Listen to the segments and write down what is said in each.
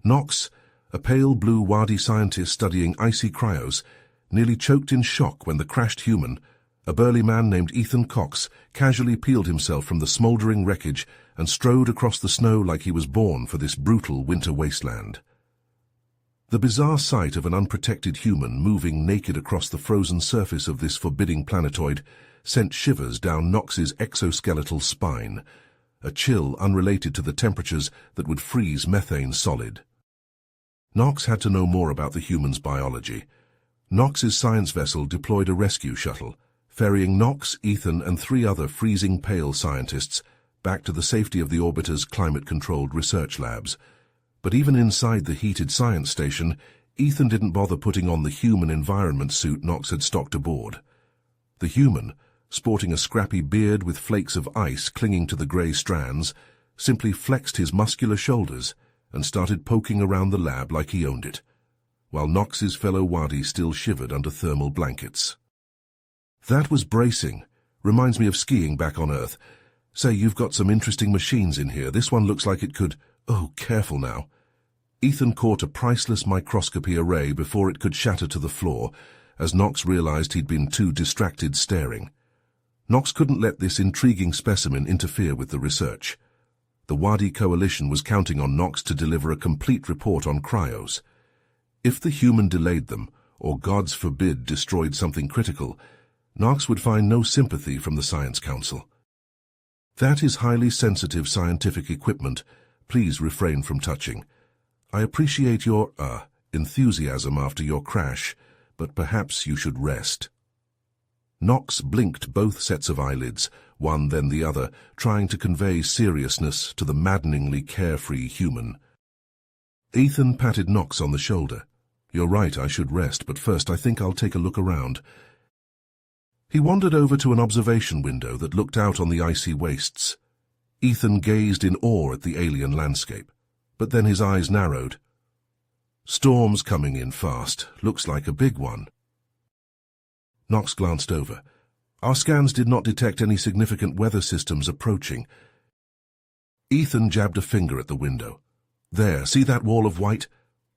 Knox, a pale blue Wadi scientist studying icy cryos, nearly choked in shock when the crashed human, a burly man named Ethan Cox, casually peeled himself from the smouldering wreckage and strode across the snow like he was born for this brutal winter wasteland. The bizarre sight of an unprotected human moving naked across the frozen surface of this forbidding planetoid sent shivers down Knox's exoskeletal spine, a chill unrelated to the temperatures that would freeze methane solid. Knox had to know more about the human's biology. Knox's science vessel deployed a rescue shuttle, ferrying Knox, Ethan, and 3 other freezing pale scientists back to the safety of the orbiter's climate-controlled research labs. But even inside the heated science station, Ethan didn't bother putting on the human environment suit Knox had stocked aboard. The human, sporting a scrappy beard with flakes of ice clinging to the grey strands, simply flexed his muscular shoulders and started poking around the lab like he owned it, while Knox's fellow Wadi still shivered under thermal blankets. That was bracing. Reminds me of skiing back on Earth. Say, you've got some interesting machines in here. This one looks like it could... Oh, careful now. Ethan caught a priceless microscopy array before it could shatter to the floor, as Knox realized he'd been too distracted staring. Knox couldn't let this intriguing specimen interfere with the research. The Wadi Coalition was counting on Knox to deliver a complete report on cryos. If the human delayed them, or gods forbid destroyed something critical, Knox would find no sympathy from the Science Council. That is highly sensitive scientific equipment. Please refrain from touching. I appreciate your, enthusiasm after your crash, but perhaps you should rest. Knox blinked both sets of eyelids, one then the other, trying to convey seriousness to the maddeningly carefree human. Ethan patted Knox on the shoulder. You're right, I should rest, but first I think I'll take a look around. He wandered over to an observation window that looked out on the icy wastes. Ethan gazed in awe at the alien landscape, but then his eyes narrowed. Storm's coming in fast. Looks like a big one. Knox glanced over. Our scans did not detect any significant weather systems approaching. Ethan jabbed a finger at the window. There, see that wall of white?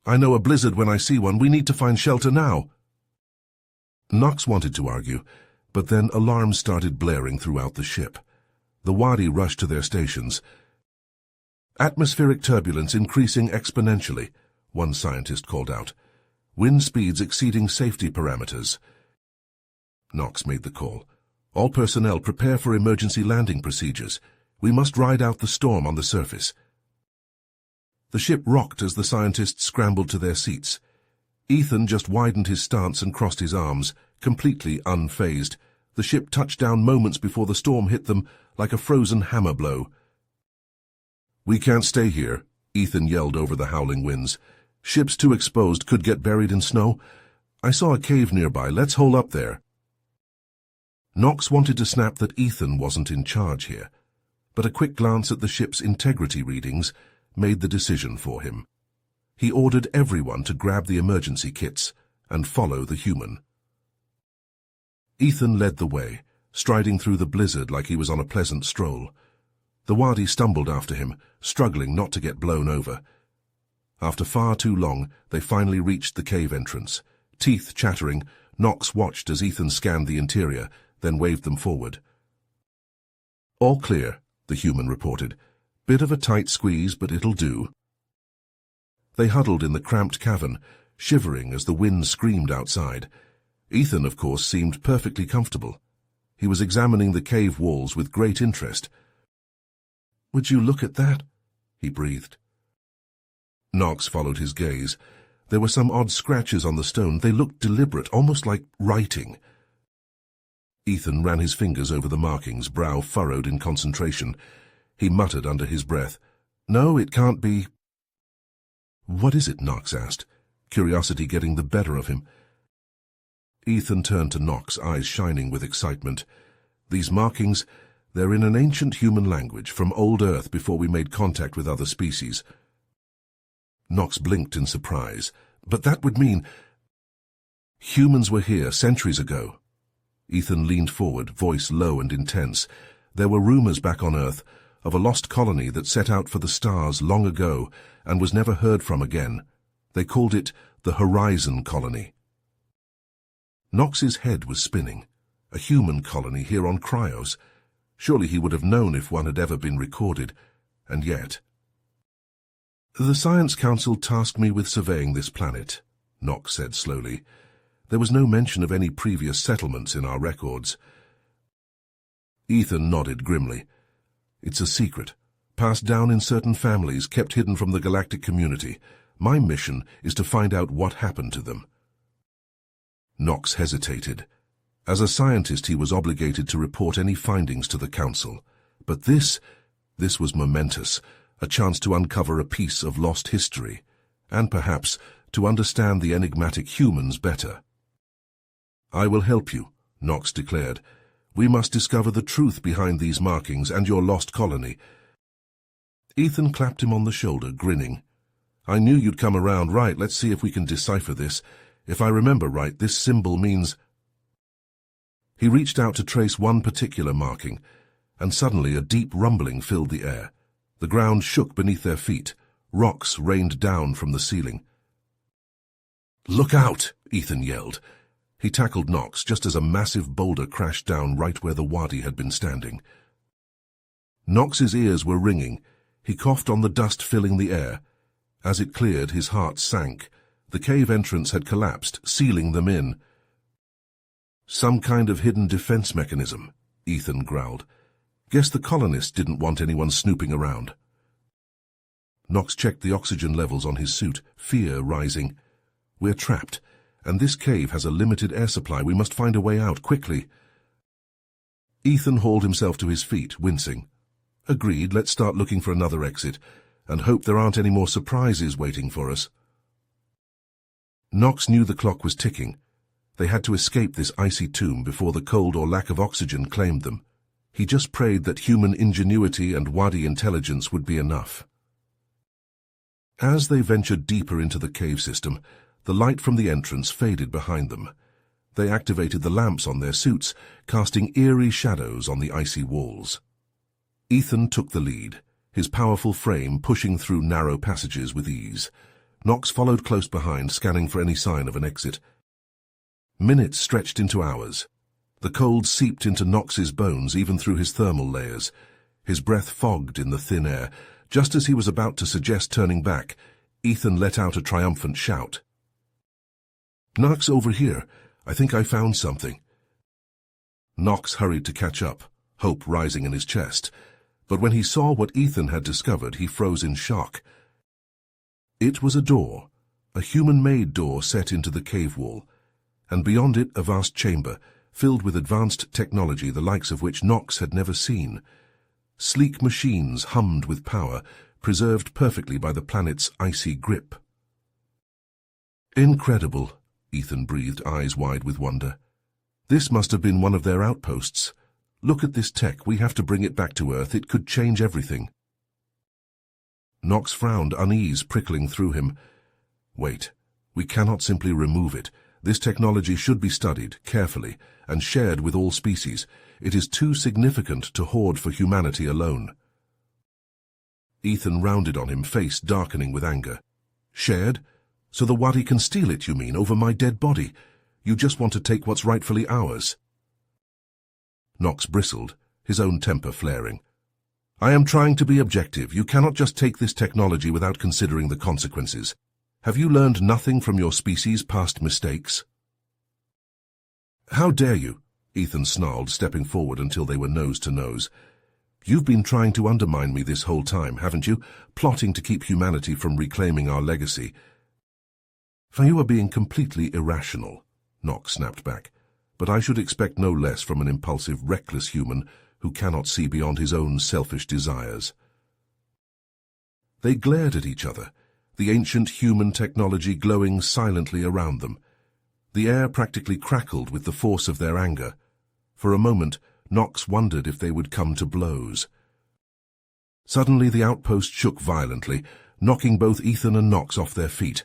I know a blizzard when I see one. We need to find shelter now. Knox wanted to argue, but then alarms started blaring throughout the ship. The Wadi rushed to their stations. Atmospheric turbulence increasing exponentially, one scientist called out. Wind speeds exceeding safety parameters. Knox made the call. All personnel prepare for emergency landing procedures. We must ride out the storm on the surface. The ship rocked as the scientists scrambled to their seats. Ethan just widened his stance and crossed his arms, completely unfazed. The ship touched down moments before the storm hit them like a frozen hammer blow. We can't stay here, Ethan yelled over the howling winds. Ships too exposed could get buried in snow. I saw a cave nearby. Let's hole up there. Knox wanted to snap that Ethan wasn't in charge here, but a quick glance at the ship's integrity readings made the decision for him. He ordered everyone to grab the emergency kits and follow the human. Ethan led the way, striding through the blizzard like he was on a pleasant stroll. The Wadi stumbled after him, struggling not to get blown over. After far too long, they finally reached the cave entrance. Teeth chattering, Knox watched as Ethan scanned the interior, then waved them forward. All clear, the human reported. Bit of a tight squeeze, but it'll do. They huddled in the cramped cavern, shivering as the wind screamed outside. Ethan, of course, seemed perfectly comfortable. He was examining the cave walls with great interest. Would you look at that? He breathed. Knox followed his gaze. There were some odd scratches on the stone. They looked deliberate, almost like writing. Ethan ran his fingers over the markings, brow furrowed in concentration. He muttered under his breath, No, it can't be. What is it? Knox asked, curiosity getting the better of him. Ethan turned to Knox, eyes shining with excitement. These markings, they're in an ancient human language, from old Earth before we made contact with other species. Knox blinked in surprise. But that would mean... Humans were here centuries ago. Ethan leaned forward, voice low and intense. There were rumors back on Earth, of a lost colony that set out for the stars long ago and was never heard from again. They called it the Horizon Colony. Knox's head was spinning. A human colony here on Cryos. Surely he would have known if one had ever been recorded, and yet... "The Science Council tasked me with surveying this planet," Knox said slowly. "There was no mention of any previous settlements in our records." Ethan nodded grimly. "It's a secret, passed down in certain families, kept hidden from the galactic community. My mission is to find out what happened to them." Knox hesitated. As a scientist, he was obligated to report any findings to the Council. But this was momentous, a chance to uncover a piece of lost history, and perhaps to understand the enigmatic humans better. "I will help you," Knox declared. "We must discover the truth behind these markings and your lost colony." Ethan clapped him on the shoulder, grinning. "I knew you'd come around. Right, let's see if we can decipher this. If I remember right, this symbol means..." He reached out to trace one particular marking, and suddenly a deep rumbling filled the air. The ground shook beneath their feet. Rocks rained down from the ceiling. "Look out!" Ethan yelled. He tackled Knox just as a massive boulder crashed down right where the wadi had been standing. Knox's ears were ringing. He coughed on the dust filling the air. As it cleared, his heart sank. The cave entrance had collapsed, sealing them in. "Some kind of hidden defense mechanism," Ethan growled. "Guess the colonists didn't want anyone snooping around." Knox checked the oxygen levels on his suit, fear rising. "We're trapped, and this cave has a limited air supply. We must find a way out, quickly." Ethan hauled himself to his feet, wincing. "Agreed, let's start looking for another exit, and hope there aren't any more surprises waiting for us." Knox knew the clock was ticking. They had to escape this icy tomb before the cold or lack of oxygen claimed them. He just prayed that human ingenuity and wadi intelligence would be enough. As they ventured deeper into the cave system, the light from the entrance faded behind them. They activated the lamps on their suits, casting eerie shadows on the icy walls. Ethan took the lead, his powerful frame pushing through narrow passages with ease. Knox followed close behind, scanning for any sign of an exit. Minutes stretched into hours. The cold seeped into Knox's bones even through his thermal layers. His breath fogged in the thin air. Just as he was about to suggest turning back, Ethan let out a triumphant shout. "Knox, over here. I think I found something." Knox hurried to catch up, hope rising in his chest. But when he saw what Ethan had discovered, he froze in shock. It was a door, a human-made door set into the cave wall, and beyond it a vast chamber, filled with advanced technology the likes of which Knox had never seen. Sleek machines hummed with power, preserved perfectly by the planet's icy grip. "Incredible," Ethan breathed, eyes wide with wonder. "This must have been one of their outposts. Look at this tech. We have to bring it back to Earth. It could change everything." Knox frowned, unease prickling through him. "Wait. We cannot simply remove it. This technology should be studied carefully and shared with all species. It is too significant to hoard for humanity alone." Ethan rounded on him, face darkening with anger. "Shared? So the wadi can steal it, you mean, over my dead body? You just want to take what's rightfully ours?" Knox bristled, his own temper flaring. "I am trying to be objective. You cannot just take this technology without considering the consequences. Have you learned nothing from your species' past mistakes?" "How dare you?" Ethan snarled, stepping forward until they were nose to nose. "You've been trying to undermine me this whole time, haven't you? Plotting to keep humanity from reclaiming our legacy." "You are being completely irrational," Knox snapped back. "But I should expect no less from an impulsive, reckless human who cannot see beyond his own selfish desires." They glared at each other, the ancient human technology glowing silently around them. The air practically crackled with the force of their anger. For a moment, Knox wondered if they would come to blows. Suddenly the outpost shook violently, knocking both Ethan and Knox off their feet.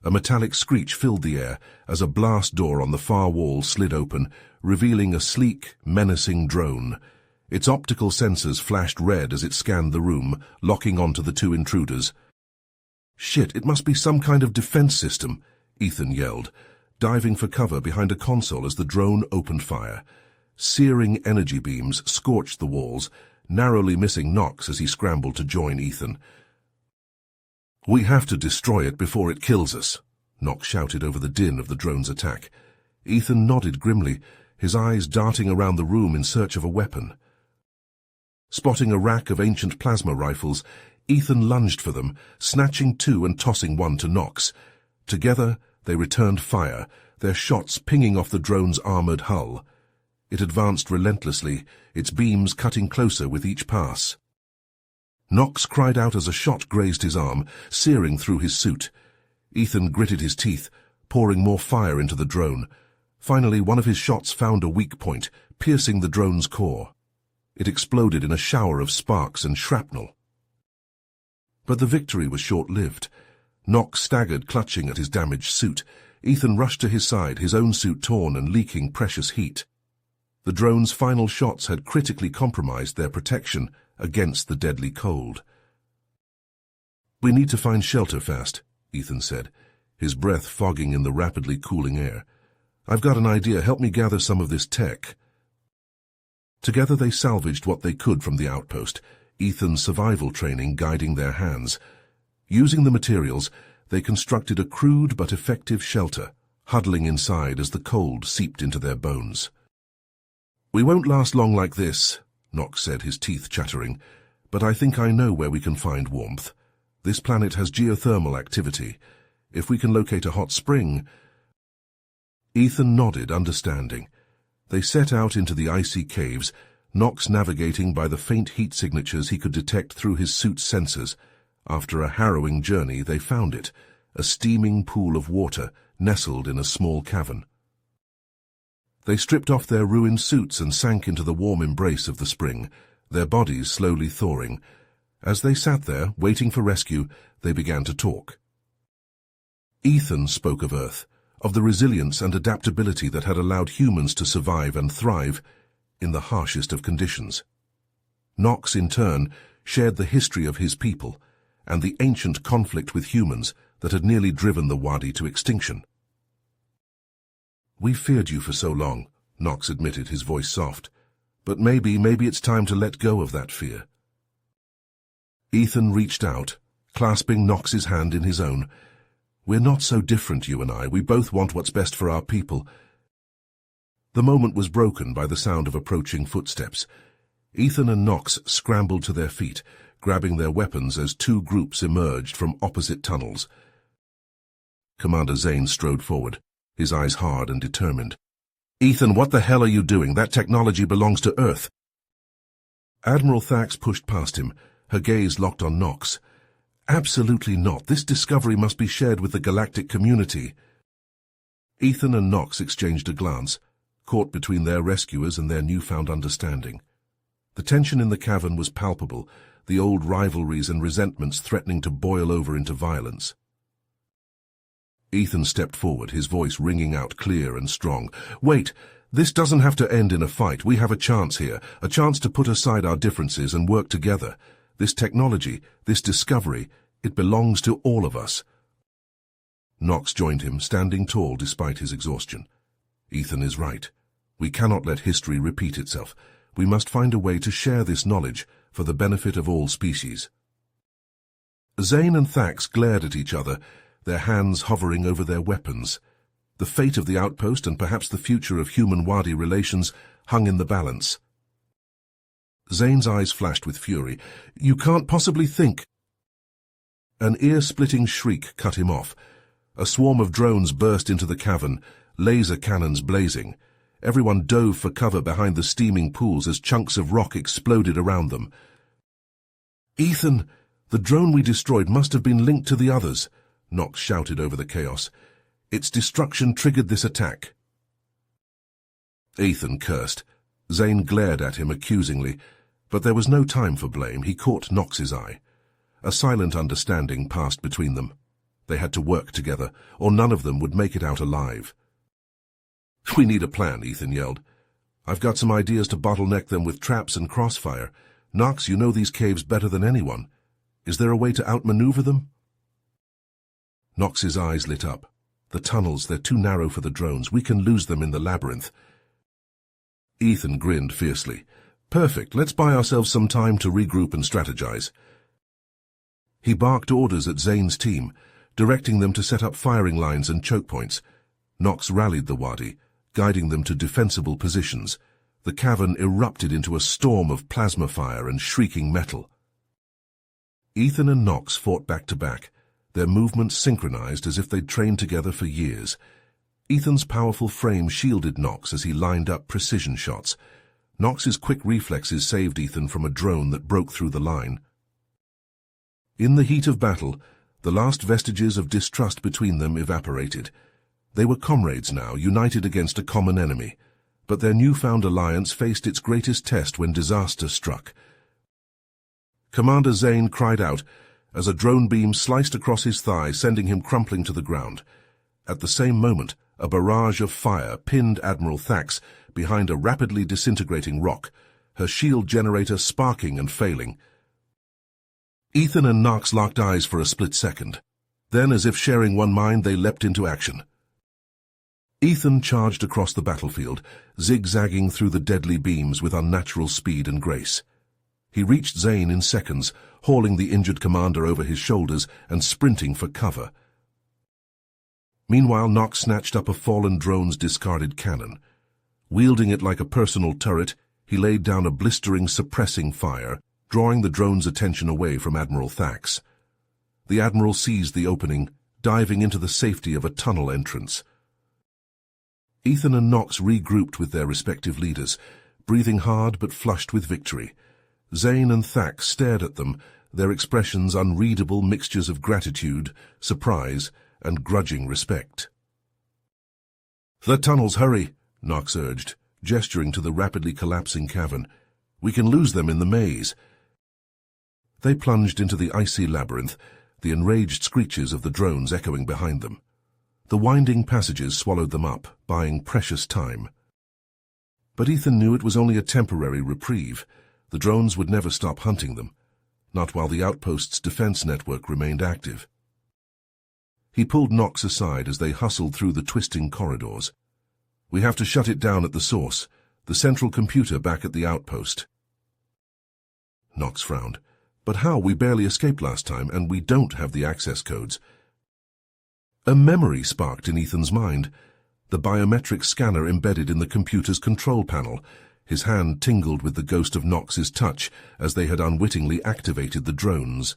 A metallic screech filled the air as a blast door on the far wall slid open, revealing a sleek, menacing drone. Its optical sensors flashed red as it scanned the room, locking onto the two intruders. "Shit, it must be some kind of defense system," Ethan yelled, diving for cover behind a console as the drone opened fire. Searing energy beams scorched the walls, narrowly missing Knox as he scrambled to join Ethan. "We have to destroy it before it kills us," Knox shouted over the din of the drone's attack. Ethan nodded grimly, his eyes darting around the room in search of a weapon. Spotting a rack of ancient plasma rifles, Ethan lunged for them, snatching two and tossing one to Knox. Together, they returned fire, their shots pinging off the drone's armored hull. It advanced relentlessly, its beams cutting closer with each pass. Knox cried out as a shot grazed his arm, searing through his suit. Ethan gritted his teeth, pouring more fire into the drone. Finally, one of his shots found a weak point, piercing the drone's core. It exploded in a shower of sparks and shrapnel. But the victory was short-lived. Knox staggered, clutching at his damaged suit. Ethan rushed to his side, his own suit torn and leaking precious heat. The drone's final shots had critically compromised their protection against the deadly cold. "We need to find shelter fast," Ethan said, his breath fogging in the rapidly cooling air. "I've got an idea. Help me gather some of this tech." Together they salvaged what they could from the outpost, Ethan's survival training guiding their hands. Using the materials, they constructed a crude but effective shelter, huddling inside as the cold seeped into their bones. "We won't last long like this," Knox said, his teeth chattering, "but I think I know where we can find warmth. This planet has geothermal activity. If we can locate a hot spring—" Ethan nodded, understanding. They set out into the icy caves, Knox navigating by the faint heat signatures he could detect through his suit's sensors. After a harrowing journey, they found it, a steaming pool of water nestled in a small cavern. They stripped off their ruined suits and sank into the warm embrace of the spring, their bodies slowly thawing. As they sat there, waiting for rescue, they began to talk. Ethan spoke of Earth, of the resilience and adaptability that had allowed humans to survive and thrive in the harshest of conditions. Knox, in turn, shared the history of his people and the ancient conflict with humans that had nearly driven the Wadi to extinction. "We feared you for so long," Knox admitted, his voice soft. "But maybe it's time to let go of that fear." Ethan reached out, clasping Knox's hand in his own. "We're not so different, you and I. We both want what's best for our people." The moment was broken by the sound of approaching footsteps. Ethan and Knox scrambled to their feet, grabbing their weapons as two groups emerged from opposite tunnels. Commander Zane strode forward, his eyes hard and determined. "Ethan, what the hell are you doing? That technology belongs to Earth." Admiral Thax pushed past him, her gaze locked on Knox. "Absolutely not. This discovery must be shared with the galactic community." Ethan and Knox exchanged a glance, caught between their rescuers and their newfound understanding. The tension in the cavern was palpable, the old rivalries and resentments threatening to boil over into violence. Ethan stepped forward, his voice ringing out clear and strong. "Wait, this doesn't have to end in a fight. We have a chance here, a chance to put aside our differences and work together. This technology, this discovery, it belongs to all of us." Knox joined him, standing tall despite his exhaustion. "Ethan is right. We cannot let history repeat itself. We must find a way to share this knowledge for the benefit of all species." Zane and Thax glared at each other, their hands hovering over their weapons. The fate of the outpost and perhaps the future of human-Wadi relations hung in the balance. Zane's eyes flashed with fury. "You can't possibly think—" An ear-splitting shriek cut him off. A swarm of drones burst into the cavern, laser cannons blazing. Everyone dove for cover behind the steaming pools as chunks of rock exploded around them. "Ethan, the drone we destroyed must have been linked to the others," Knox shouted over the chaos. "Its destruction triggered this attack." Ethan cursed. Zane glared at him accusingly, but there was no time for blame. He caught Knox's eye. A silent understanding passed between them. They had to work together, or none of them would make it out alive. "We need a plan," Ethan yelled. I've got some ideas to bottleneck them with traps and crossfire. Nox, you know these caves better than anyone. Is there a way to outmaneuver them? Nox's eyes lit up. The tunnels, they're too narrow for the drones. We can lose them in the labyrinth. Ethan grinned fiercely. Perfect, let's buy ourselves some time to regroup and strategize. He barked orders at Zane's team, directing them to set up firing lines and choke points. Nox rallied the Wadi, guiding them to defensible positions. The cavern erupted into a storm of plasma fire and shrieking metal. Ethan and Nox fought back to back, their movements synchronized as if they'd trained together for years. Ethan's powerful frame shielded Nox as he lined up precision shots. Nox's quick reflexes saved Ethan from a drone that broke through the line. In the heat of battle, the last vestiges of distrust between them evaporated. They were comrades now, united against a common enemy. But their newfound alliance faced its greatest test when disaster struck. Commander Zane cried out as a drone beam sliced across his thigh, sending him crumpling to the ground. At the same moment, a barrage of fire pinned Admiral Thax behind a rapidly disintegrating rock, her shield generator sparking and failing. Ethan and Nox locked eyes for a split second. Then, as if sharing one mind, they leapt into action. Ethan charged across the battlefield, zigzagging through the deadly beams with unnatural speed and grace. He reached Zane in seconds, hauling the injured commander over his shoulders and sprinting for cover. Meanwhile, Nox snatched up a fallen drone's discarded cannon. Wielding it like a personal turret, he laid down a blistering, suppressing fire, drawing the drone's attention away from Admiral Thax. The Admiral seized the opening, diving into the safety of a tunnel entrance. Ethan and Nox regrouped with their respective leaders, breathing hard but flushed with victory. Zane and Thax stared at them, their expressions unreadable mixtures of gratitude, surprise, and grudging respect. "The tunnels, hurry!" Nox urged, gesturing to the rapidly collapsing cavern. "We can lose them in the maze." They plunged into the icy labyrinth, the enraged screeches of the drones echoing behind them. The winding passages swallowed them up, buying precious time. But Ethan knew it was only a temporary reprieve. The drones would never stop hunting them, not while the outpost's defense network remained active. He pulled Nox aside as they hustled through the twisting corridors. "We have to shut it down at the source, the central computer back at the outpost." Nox frowned. "But how? We barely escaped last time, and we don't have the access codes." A memory sparked in Ethan's mind, the biometric scanner embedded in the computer's control panel. His hand tingled with the ghost of Nox's touch as they had unwittingly activated the drones.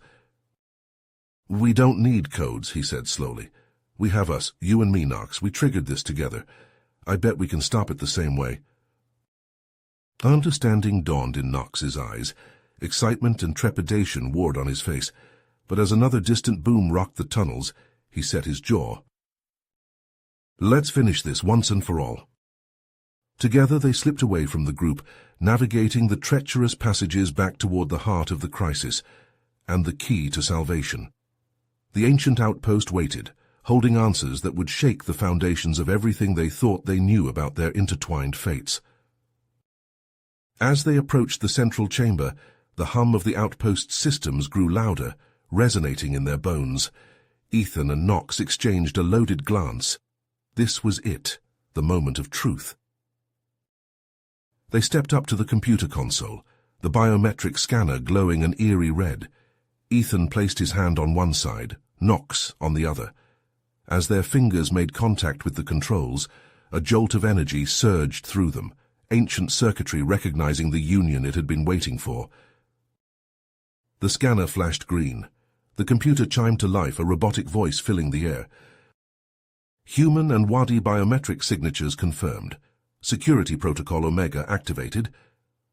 "We don't need codes," he said slowly. "We have us, you and me, Nox. We triggered this together. I bet we can stop it the same way." Understanding dawned in Nox's eyes. Excitement and trepidation warred on his face, but as another distant boom rocked the tunnels, he set his jaw. "Let's finish this once and for all." Together they slipped away from the group, navigating the treacherous passages back toward the heart of the crisis, and the key to salvation. The ancient outpost waited, holding answers that would shake the foundations of everything they thought they knew about their intertwined fates. As they approached the central chamber, the hum of the outpost's systems grew louder, resonating in their bones. Ethan and Nox exchanged a loaded glance. This was it, the moment of truth. They stepped up to the computer console, the biometric scanner glowing an eerie red. Ethan placed his hand on one side, Nox on the other. As their fingers made contact with the controls, a jolt of energy surged through them, ancient circuitry recognizing the union it had been waiting for. The scanner flashed green. The computer chimed to life, a robotic voice filling the air. Human and Wadi biometric signatures confirmed. Security Protocol Omega activated.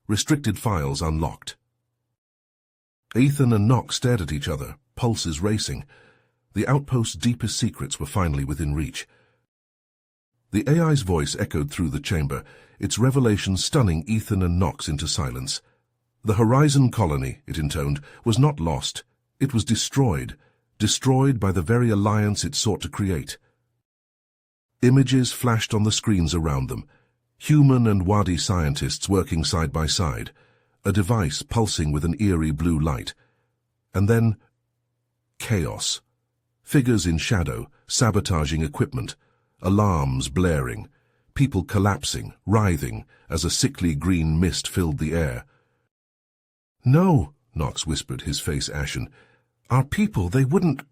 Restricted files unlocked. Ethan and Nox stared at each other, pulses racing. The outpost's deepest secrets were finally within reach. The AI's voice echoed through the chamber, its revelation stunning Ethan and Nox into silence. The Horizon colony, it intoned, was not lost. It was destroyed by the very alliance it sought to create. Images flashed on the screens around them. Human and Wadi scientists working side by side, a device pulsing with an eerie blue light. And then, chaos. Figures in shadow, sabotaging equipment, alarms blaring, people collapsing, writhing, as a sickly green mist filled the air. "No," Knox whispered, his face ashen. "Our people, they wouldn't—"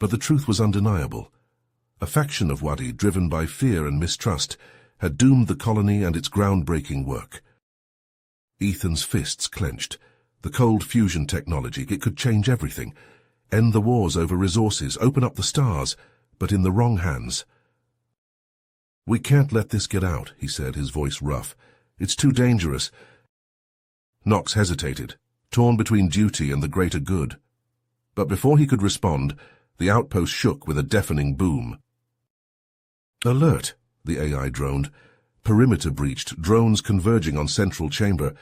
But the truth was undeniable. A faction of Wadi, driven by fear and mistrust, had doomed the colony and its groundbreaking work. Ethan's fists clenched. The cold fusion technology, it could change everything. End the wars over resources, open up the stars, but in the wrong hands. "We can't let this get out," he said, his voice rough. "It's too dangerous." Knox hesitated, torn between duty and the greater good. But before he could respond, the outpost shook with a deafening boom. "Alert," the AI droned. "Perimeter breached, drones converging on central chamber."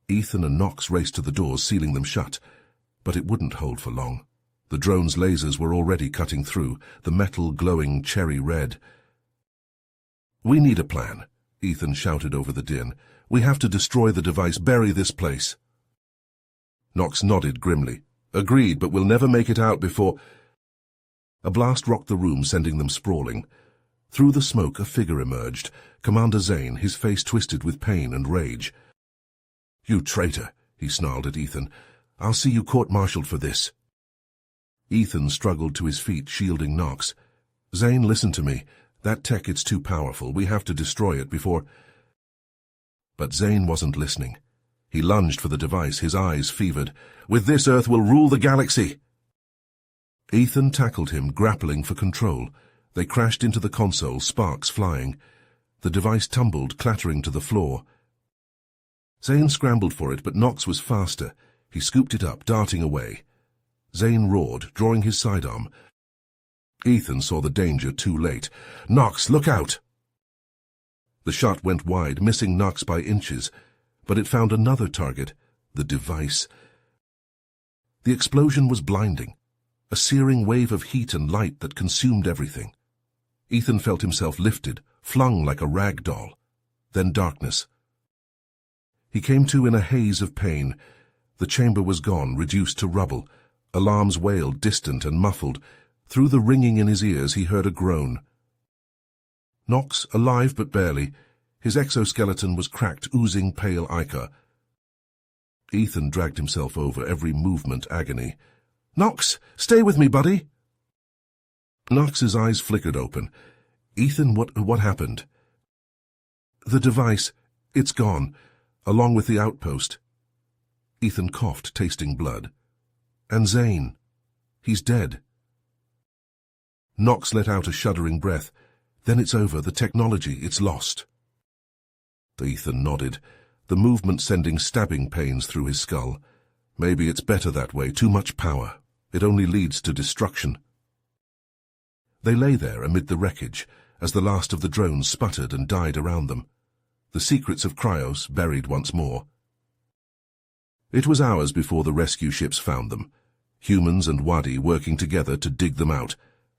Ethan and Knox raced to the doors, sealing them shut. But it wouldn't hold for long. The drone's lasers were already cutting through, the metal glowing cherry red. "We need a plan," Ethan shouted over the din. "We have to destroy the device, bury this place." Knox nodded grimly. "Agreed, but we'll never make it out before—" A blast rocked the room, sending them sprawling. Through the smoke, a figure emerged, Commander Zane, his face twisted with pain and rage. "You traitor," he snarled at Ethan. "I'll see you court-martialed for this." Ethan struggled to his feet, shielding Knox. "Zane, listen to me. That tech, it's too powerful. We have to destroy it before—" But Zane wasn't listening. He lunged for the device, his eyes fevered. "With this, Earth will rule the galaxy!" Ethan tackled him, grappling for control. They crashed into the console, sparks flying. The device tumbled, clattering to the floor. Zane scrambled for it, but Knox was faster. He scooped it up, darting away. Zane roared, drawing his sidearm. Ethan saw the danger too late. "Knox, look out!" The shot went wide, missing Knox by inches, but it found another target, the device. The explosion was blinding, a searing wave of heat and light that consumed everything. Ethan felt himself lifted, flung like a rag doll. Then darkness. He came to in a haze of pain. The chamber was gone, reduced to rubble. Alarms wailed, distant and muffled. Through the ringing in his ears, he heard a groan. Knox, alive but barely. His exoskeleton was cracked, oozing pale ichor. Ethan dragged himself over, every movement agony. "Knox, stay with me, buddy!" Knox's eyes flickered open. "Ethan, what happened?" "The device, it's gone, along with the outpost." Ethan coughed, tasting blood. "And Zane, he's dead." Knox let out a shuddering breath. "Then it's over, the technology, it's lost." Ethan nodded, the movement sending stabbing pains through his skull. "Maybe it's better that way, too much power. It only leads to destruction." They lay there amid the wreckage, as the last of the drones sputtered and died around them. The secrets of Cryos buried once more. It was hours before the rescue ships found them, humans and Wadi working together to dig them out.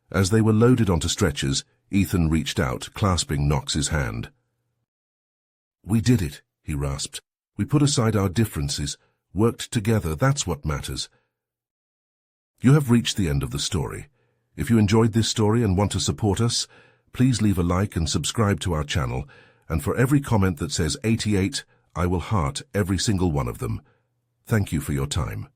As they were loaded onto stretchers, Ethan reached out, clasping Knox's hand. "We did it," he rasped. "We put aside our differences, worked together, that's what matters." You have reached the end of the story. If you enjoyed this story and want to support us, please leave a like and subscribe to our channel, and for every comment that says 88, I will heart every single one of them. Thank you for your time.